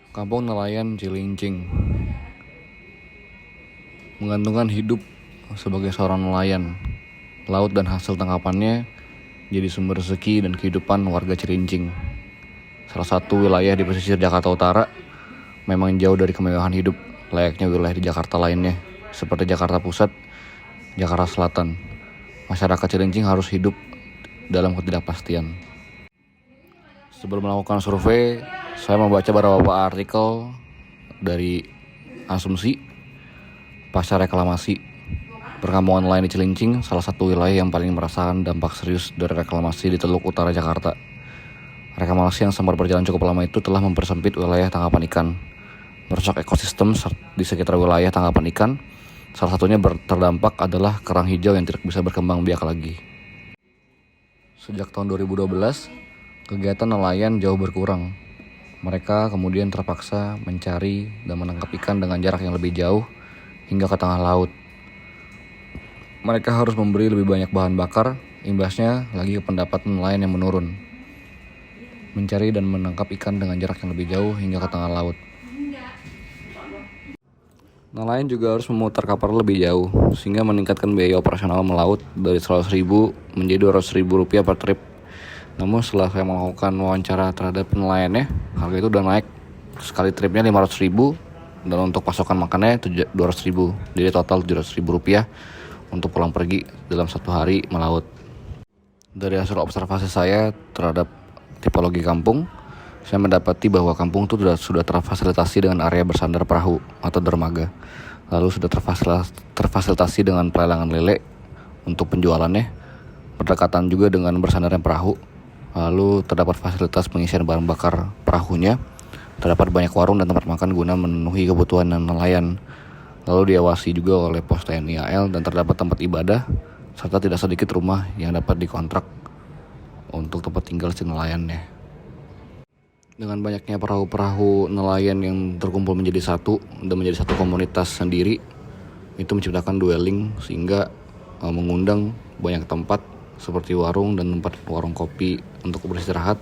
Kampung nelayan Cilincing menggantungkan hidup sebagai seorang nelayan. Laut dan hasil tangkapannya jadi sumber rezeki dan kehidupan warga Cilincing. Salah satu wilayah di pesisir Jakarta Utara memang jauh dari kemewahan hidup layaknya wilayah di Jakarta lainnya, seperti Jakarta Pusat, Jakarta Selatan. Masyarakat Cilincing harus hidup dalam ketidakpastian. Sebelum melakukan survei, saya membaca beberapa artikel dari Asumsi, Pasca Reklamasi. Perkampungan nelayan di Cilincing salah satu wilayah yang paling merasakan dampak serius dari reklamasi di Teluk Utara Jakarta. Reklamasi yang sempat berjalan cukup lama itu telah mempersempit wilayah tangkapan ikan, merusak ekosistem di sekitar wilayah tangkapan ikan. Salah satunya terdampak adalah kerang hijau yang tidak bisa berkembang biak lagi. Sejak tahun 2012, kegiatan nelayan jauh berkurang. Mereka kemudian terpaksa mencari dan menangkap ikan dengan jarak yang lebih jauh hingga ke tengah laut. Mereka harus memberi lebih banyak bahan bakar, imbasnya lagi ke pendapatan nelayan yang menurun. Mencari dan menangkap ikan dengan jarak yang lebih jauh hingga ke tengah laut. Nelayan juga harus memutar kapal lebih jauh, sehingga meningkatkan biaya operasional melaut dari 100.000 menjadi 200.000 rupiah per trip. Namun setelah saya melakukan wawancara terhadap nelayannya, harga itu udah naik. Sekali tripnya 500.000 dan untuk pasokan makannya 200.000. Jadi total 700.000 rupiah untuk pulang pergi dalam satu hari melaut. Dari hasil observasi saya terhadap tipologi kampung, saya mendapati bahwa kampung itu sudah terfasilitasi dengan area bersandar perahu atau dermaga. Lalu sudah terfasilitasi dengan pelelangan lele untuk penjualannya, berdekatan juga dengan bersandarnya perahu. Lalu terdapat fasilitas pengisian bahan bakar perahunya, terdapat banyak warung dan tempat makan guna memenuhi kebutuhan nelayan. Lalu diawasi juga oleh pos TNI AL dan terdapat tempat ibadah, serta tidak sedikit rumah yang dapat dikontrak untuk tempat tinggal si nelayannya. Dengan banyaknya perahu-perahu nelayan yang terkumpul menjadi satu dan menjadi satu komunitas sendiri, itu menciptakan dwelling sehingga mengundang banyak tempat seperti warung dan tempat warung kopi untuk beristirahat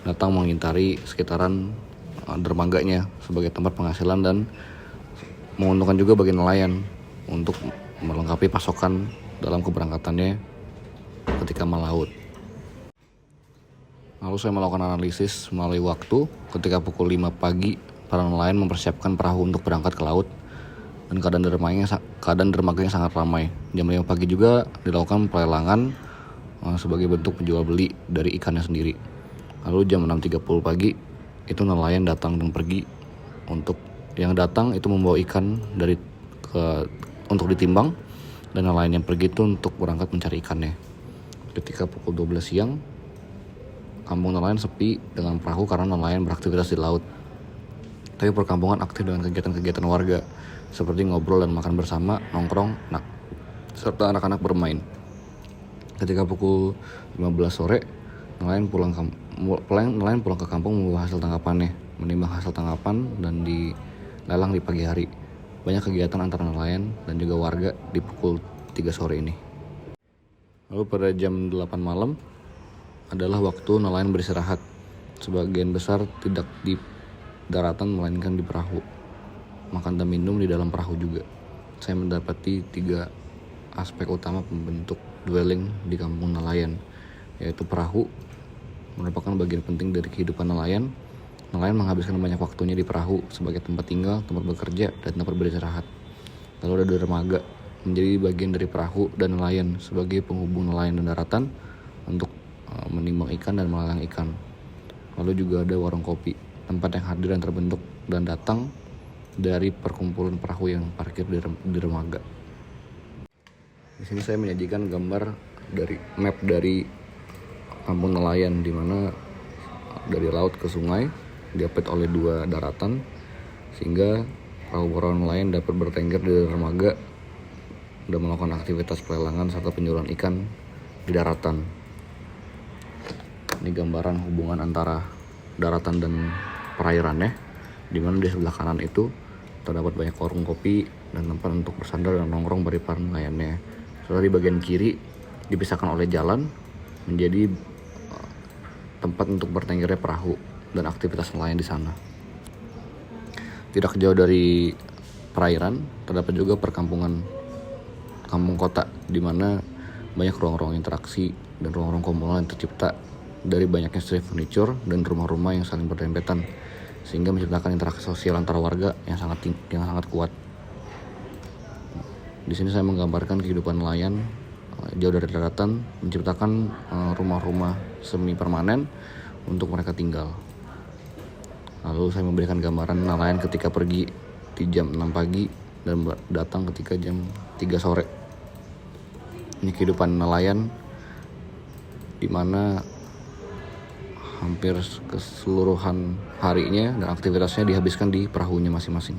datang mengintari sekitaran dermaganya sebagai tempat penghasilan dan menguntungkan juga bagi nelayan untuk melengkapi pasokan dalam keberangkatannya ketika melaut. Lalu saya melakukan analisis melalui waktu. Ketika pukul 5 pagi, para nelayan mempersiapkan perahu untuk berangkat ke laut dan keadaan dermaganya sangat ramai. Jam 5 pagi juga dilakukan pelelangan sebagai bentuk penjual beli dari ikannya sendiri. Lalu jam 6.30 pagi itu nelayan datang dan pergi. Untuk yang datang itu membawa ikan untuk ditimbang, dan nelayan yang pergi itu untuk berangkat mencari ikannya. Ketika pukul 12 siang, kampung nelayan sepi dengan perahu karena nelayan beraktivitas di laut. Tapi perkampungan aktif dengan kegiatan-kegiatan warga seperti ngobrol dan makan bersama, nongkrong, serta anak-anak bermain. Ketika pukul 15 sore, nelayan pulang ke kampung membawa hasil tangkapannya, menimbang hasil tangkapan dan dilelang di pagi hari. Banyak kegiatan antara nelayan dan juga warga di pukul 3 sore ini. Lalu pada jam 8 malam adalah waktu nelayan beristirahat. Sebagian besar tidak di daratan melainkan di perahu. Makan dan minum di dalam perahu juga. Saya mendapati 3 aspek utama pembentuk dwelling di kampung nelayan, yaitu perahu merupakan bagian penting dari kehidupan nelayan. Nelayan menghabiskan banyak waktunya di perahu sebagai tempat tinggal, tempat bekerja, dan tempat beristirahat. Lalu ada dermaga menjadi bagian dari perahu dan nelayan sebagai penghubung nelayan dan daratan untuk menimbang ikan dan melelang ikan. Lalu juga ada warung kopi, tempat yang hadir dan terbentuk dan datang dari perkumpulan perahu yang parkir di dermaga. Di sini saya menyajikan gambar dari map dari kampung nelayan, di mana dari laut ke sungai diapit oleh 2 daratan sehingga perahu-perahu nelayan dapat bertengger di dermaga dan melakukan aktivitas pelelangan serta penjualan ikan di daratan. Ini gambaran hubungan antara daratan dan perairannya, di mana di sebelah kanan itu terdapat banyak warung kopi dan tempat untuk bersandar dan nongkrong bagi para nelayannya. Setelah di bagian kiri dipisahkan oleh jalan menjadi tempat untuk bertenggernya perahu dan aktivitas nelayan di sana. Tidak jauh dari perairan terdapat juga perkampungan kampung kota, di mana banyak ruang-ruang interaksi dan ruang-ruang komunal yang tercipta dari banyaknya street furniture dan rumah-rumah yang saling berdempetan, sehingga menciptakan interaksi sosial antar warga yang sangat kuat. Di sini saya menggambarkan kehidupan nelayan jauh dari daratan, menciptakan rumah-rumah semi permanen untuk mereka tinggal. Lalu saya memberikan gambaran nelayan ketika pergi di jam 6 pagi dan datang ketika jam 3 sore. Ini kehidupan nelayan di mana hampir keseluruhan harinya dan aktivitasnya dihabiskan di perahunya masing-masing.